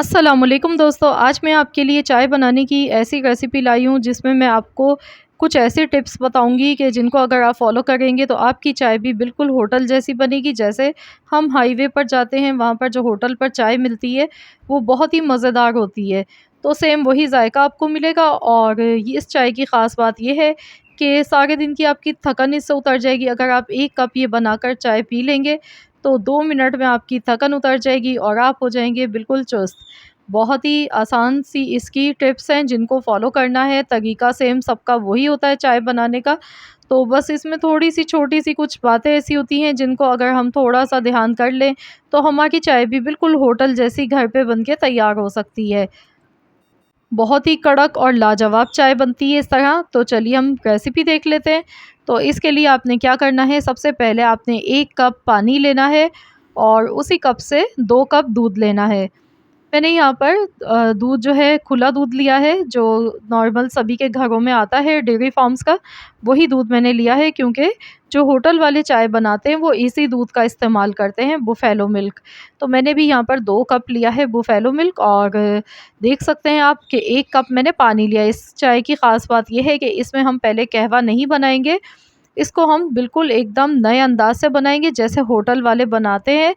अस्सलामुअलैकुम दोस्तों, आज मैं आपके लिए चाय बनाने की ऐसी रेसिपी लाई हूँ जिसमें मैं आपको कुछ ऐसी टिप्स बताऊँगी कि जिनको अगर आप फ़ॉलो करेंगे तो आपकी चाय भी बिल्कुल होटल जैसी बनेगी। जैसे हम हाईवे पर जाते हैं, वहाँ पर जो होटल पर चाय मिलती है वो बहुत ही मज़ेदार होती है। तो सेम वही जायका आपको मिलेगा और ये इस चाय की ख़ास बात ये है कि सारे दिन की आपकी थकन इससे उतर जाएगी। अगर आप 1 कप ये बनाकर चाय पी लेंगे तो 2 मिनट में आपकी थकन उतर जाएगी और आप हो जाएँगे बिल्कुल चुस्त। बहुत ही आसान सी इसकी टिप्स हैं जिनको फ़ॉलो करना है, तरीका सेम सबका वही होता है चाय बनाने का। तो बस इसमें थोड़ी-सी छोटी-सी कुछ बातें ऐसी होती हैं जिनको अगर हम थोड़ा-सा ध्यान कर लें, तो हमारी चाय भी बिल्कुल होटल जैसी घर पे बन के तैयार हो सकती है। बहुत ही कड़क और लाजवाब चाय बनती है इस तरह। तो चलिए हम रेसिपी देख लेते हैं। तो इसके लिए आपने क्या करना है, सबसे पहले आपने 1 कप पानी लेना है और उसी कप से 2 कप दूध लेना है। मैंने यहाँ पर दूध जो है खुला दूध लिया है, जो नॉर्मल सभी के घरों में आता है डेयरी फार्म्स का, वही दूध मैंने लिया है क्योंकि जो होटल वाले चाय बनाते हैं वो इसी दूध का इस्तेमाल करते हैं, बुफ़ैलो मिल्क। तो मैंने भी यहाँ पर 2 कप लिया है बुफ़ैलो मिल्क और देख सकते हैं आप कि 1 कप मैंने पानी लिया है। इस चाय की ख़ास बात ये है कि इसमें हम पहले कहवा नहीं बनाएँगे, इसको हम बिल्कुल एकदम नए अंदाज़ से बनाएँगे जैसे होटल वाले बनाते हैं।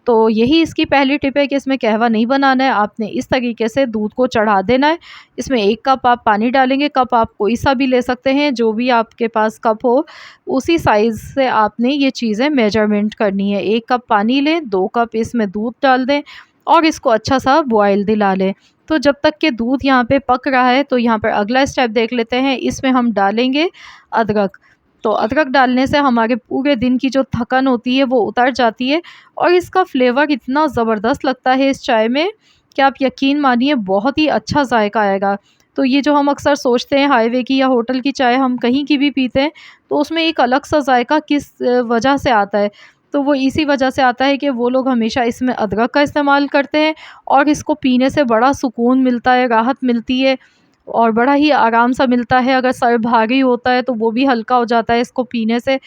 तो यही इसकी पहली टिप है कि इसमें कहवा नहीं बनाना है, आपने इस तरीके से दूध को चढ़ा देना है। इसमें 1 कप आप पानी डालेंगे, कप आप कोई-सा भी ले सकते हैं, जो भी आपके पास कप हो, उसी साइज़ से आपने ये चीज़ें मेजरमेंट करनी है। 1 कप पानी लें, 2 कप इसमें दूध डाल दें और इसको अच्छा-सा बॉयल दिला लें। तो जब तक कि दूध यहाँ पे पक रहा है, तो यहाँ पर अगला स्टेप देख लेते हैं, इसमें हम डालेंगे अदरक। तो अदरक डालने से हमारे पूरे दिन की जो थकन होती है वो उतर जाती है और इसका फ्लेवर इतना ज़बरदस्त लगता है इस चाय में कि आप यकीन मानिए बहुत ही अच्छा जायका आएगा। तो ये जो हम अक्सर सोचते हैं हाईवे की या होटल की चाय हम कहीं की भी पीते हैं, तो उसमें एक अलग सा जायका किस वजह से आता है, तो वो इसी वजह से आता है कि वो लोग हमेशा इसमें अदरक का इस्तेमाल करते हैं और इसको पीने से बड़ा सुकून मिलता है, राहत मिलती है और बड़ा ही आराम सा मिलता है। अगर सर भारी होता है तो वो भी हल्का हो जाता है इसको पीने से।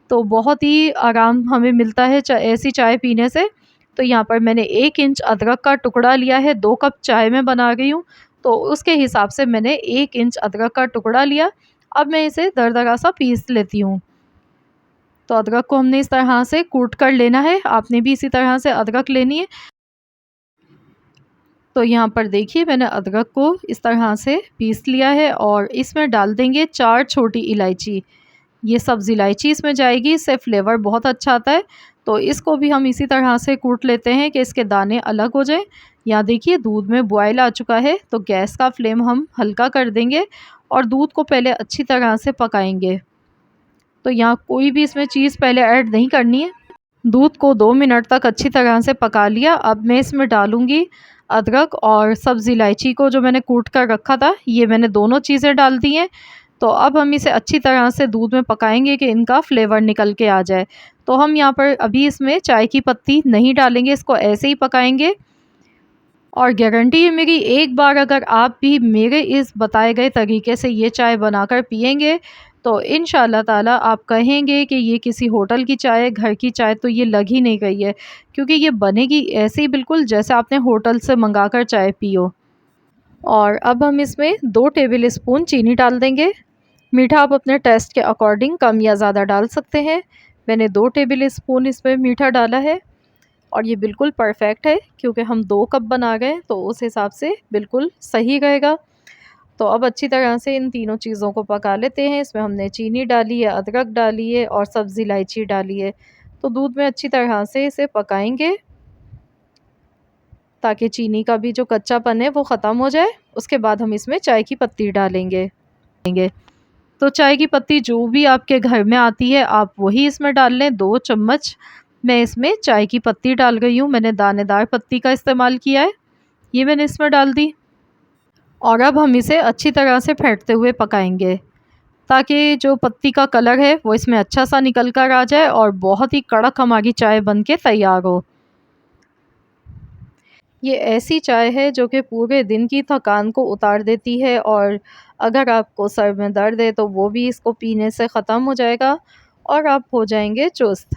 तो बहुत ही आराम हमें मिलता है ऐसी चाय पीने से। तो यहाँ पर मैंने 1 इंच अदरक का टुकड़ा लिया है, 2 कप चाय मैं बना रही हूँ, तो उसके हिसाब से मैंने 1 इंच अदरक का टुकड़ा लिया। अब मैं इसे दरदरा सा पीस लेती हूँ। तो अदरक को हमने इस तरह से कूट कर लेना है, आपने भी इसी तरह से अदरक लेनी है। तो यहाँ पर देखिए मैंने अदरक को इस तरह से पीस लिया है और इसमें डाल देंगे 4 छोटी इलायची। ये सब्ज़ इलायची इसमें जाएगी, इससे फ्लेवर बहुत अच्छा आता है। तो इसको भी हम इसी तरह से कूट लेते हैं कि इसके दाने अलग हो जाएँ। यहाँ देखिए दूध में बॉयल आ चुका है, तो गैस का फ्लेम हम हल्का कर देंगे और दूध को पहले अच्छी तरह से पकाएँगे। तो यहाँ कोई भी इसमें चीज़ पहले ऐड नहीं करनी है। दूध को 2 मिनट तक अच्छी तरह से पका लिया। अब मैं इसमें डालूँगी अदरक और सब्ज़ इलायची को जो मैंने कूट कर रखा था, ये मैंने दोनों चीज़ें डाल दी हैं। तो अब हम इसे अच्छी तरह से दूध में पकाएँगे कि इनका फ्लेवर निकल के आ जाए। तो हम यहाँ पर अभी इसमें चाय की पत्ती नहीं डालेंगे, इसको ऐसे ही पकाएँगे। और गारंटी है मेरी, एक बार अगर आप भी मेरे इस बताए गए तरीके से ये चाय बनाकर पिएँगे, तो इंशाअल्लाह ताला आप कहेंगे कि ये किसी होटल की चाय है, घर की चाय तो ये लग ही नहीं रही है। क्योंकि ये बनेगी ऐसे ही बिल्कुल जैसे आपने होटल से मंगा कर चाय पी हो। और अब हम इसमें 2 टेबल स्पून चीनी डाल देंगे। मीठा आप अपने टेस्ट के अकॉर्डिंग कम या ज़्यादा डाल सकते हैं। मैंने 2 टेबल स्पून इसमें मीठा डाला है और ये बिल्कुल परफ़ेक्ट है क्योंकि हम 2 कप बना रहे हैं, तो उस हिसाब से बिल्कुल सही रहेगा। तो अब अच्छी तरह से इन तीनों चीज़ों को पका लेते हैं। इसमें हमने चीनी डाली है, अदरक डाली है और सब्ज़ इलायची डाली है। तो दूध में अच्छी तरह से इसे पकाएँगे ताकि चीनी का भी जो कच्चापन है वो ख़त्म हो जाए। उसके बाद हम इसमें चाय की पत्ती डालेंगे। तो चाय की पत्ती जो भी आपके घर में आती है आप वही इसमें डाल लें। 2 चम्मच मैं इसमें चाय की पत्ती डाल रही हूँ। मैंने दानेदार पत्ती का इस्तेमाल किया है, ये मैंने इसमें डाल दी। और अब हम इसे अच्छी तरह से फेंटते हुए पकाएंगे ताकि जो पत्ती का कलर है वो इसमें अच्छा सा निकल कर आ जाए और बहुत ही कड़क हमारी चाय बन के तैयार हो। ये ऐसी चाय है जो कि पूरे दिन की थकान को उतार देती है और अगर आपको सर में दर्द है तो वो भी इसको पीने से ख़त्म हो जाएगा और आप हो जाएंगे चुस्त।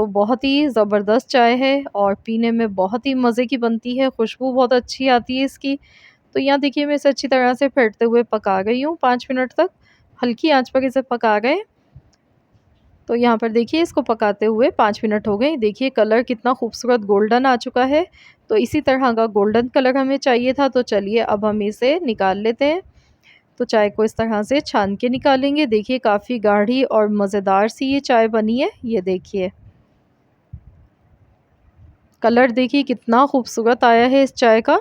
तो बहुत ही ज़बरदस्त चाय है और पीने में बहुत ही मज़े की बनती है, खुशबू बहुत अच्छी आती है इसकी। तो यहाँ देखिए मैं इसे अच्छी तरह से फेंटते हुए पका रही हूँ 5 मिनट तक, हल्की आँच पर इसे पका गए। तो यहाँ पर देखिए इसको पकाते हुए 5 मिनट हो गए। देखिए कलर कितना खूबसूरत गोल्डन आ चुका है। तो इसी तरह का गोल्डन कलर हमें चाहिए था, तो चलिए अब हम इसे निकाल लेते हैं। तो चाय को इस तरह से छान के निकालेंगे। देखिए काफ़ी गाढ़ी और मज़ेदार सी ये चाय बनी है, ये देखिए। कलर देखिए कितना खूबसूरत आया है इस चाय का।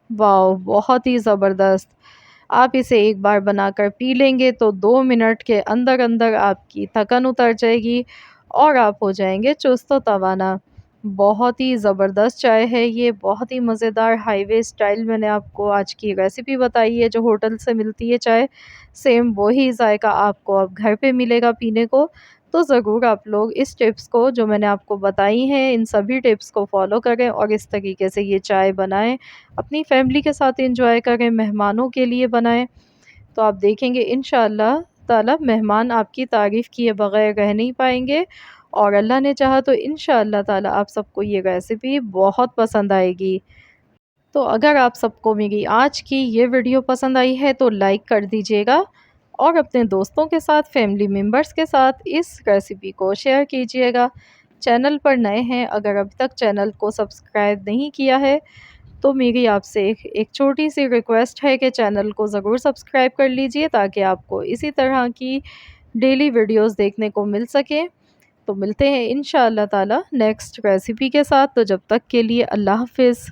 वाओ! बहुत ही ज़बरदस्त। आप इसे एक बार बनाकर पी लेंगे तो 2 मिनट के अंदर-अंदर आपकी थकन उतर जाएगी और आप हो जाएँगे चुस्त व तवाना। बहुत ही ज़बरदस्त चाय है ये, बहुत ही मज़ेदार हाईवे स्टाइल मैंने आपको आज की रेसिपी बताई है जो होटल से मिलती है चाय, सेम वही ज़ायक़ा आपको अब घर पे मिलेगा पीने को। तो ज़रूर आप लोग इस टिप्स को जो मैंने आपको बताई हैं, इन सभी टिप्स को फ़ॉलो करें और इस तरीके से ये चाय बनाएँ। अपनी फैमिली के साथ एंजॉय करें, मेहमानों के लिए बनाएँ, तो आप देखेंगे इंशाअल्लाह ताला मेहमान आपकी तारीफ़ किए बगैर रह नहीं पाएँगे और अल्लाह ने चाहा तो इंशाअल्लाह ताला आप सबको ये रेसिपी बहुत पसंद आएगी। तो अगर आप सबको मेरी आज की ये वीडियो पसंद आई है तो लाइक कर दीजिएगा और अपने दोस्तों के साथ, फैमिली मेम्बर्स के साथ इस रेसिपी को शेयर कीजिएगा। चैनल पर नए हैं, अगर अभी तक चैनल को सब्सक्राइब नहीं किया है तो मेरी आपसे एक छोटी-सी रिक्वेस्ट है कि चैनल को ज़रूर सब्सक्राइब कर लीजिए ताकि आपको इसी तरह की डेली वीडियोज़ देखने को मिल सकें। तो मिलते हैं इंशाअल्लाह ताला नेक्स्ट रेसिपी के साथ, तो जब तक के लिए अल्लाह हाफ़िज़।